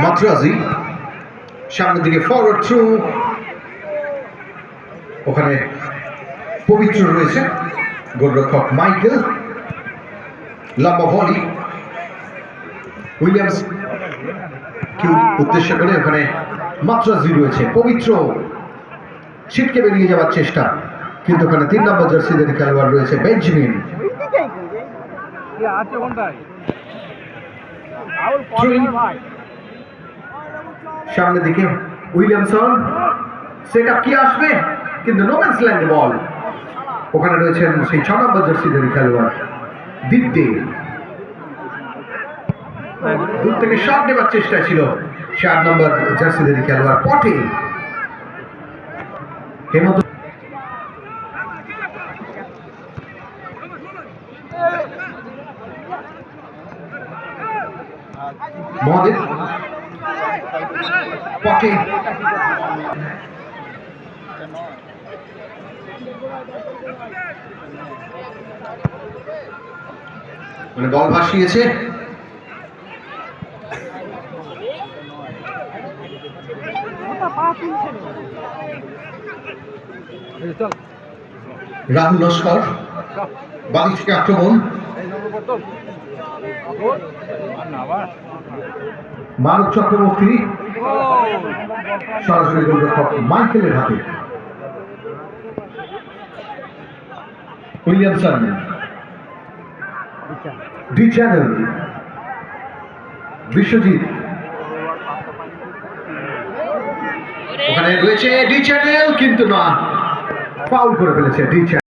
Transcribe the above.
মাদ্রাজি সামনের দিকে forward through, ওখানে পবিত্র রয়েছে, গোলরক্ষক মাইকেল, লম্বা ভলি, উইলিয়ামস কি উদ্দেশ্য করে ওখানে মাদ্রাজি রয়েছে, পবিত্র ছিটকে বেরিয়ে যাওয়ার চেষ্টা, কিন্তু ওখানে 3 নম্বর জার্সিদের খেলোয়াড় রয়েছে বেঞ্জামিন। সামনের দিকে উইলিয়ামসন, সেটা কি আসবে, কিন্তু নোম্যান্স ল্যান্ড বল, ওখানে রয়েছেন সেই 6 নম্বর জার্সিদের খেলোয়াড় দিব্যে, দূর থেকে শট নেবার চেষ্টা ছিল 4 নম্বর জার্সিদের খেলোয়াড় পটে, হেমন্ত মহাদেব পটে, মানে বল ভাসিয়েছে, রাহুল লস্কর বাড়ি থেকে আক্রমণ, মানব চক্রবর্তী সরাসরি গোলরক্ষক মাইকেলের হাতে, উইলিয়ামসন, ডি চ্যানেল, বিশ্বজিৎ, ওখানে রয়েছে ডি চ্যানেল, কিন্তু না, ফাউল করে ফেলেছে ডি চ্যানেল।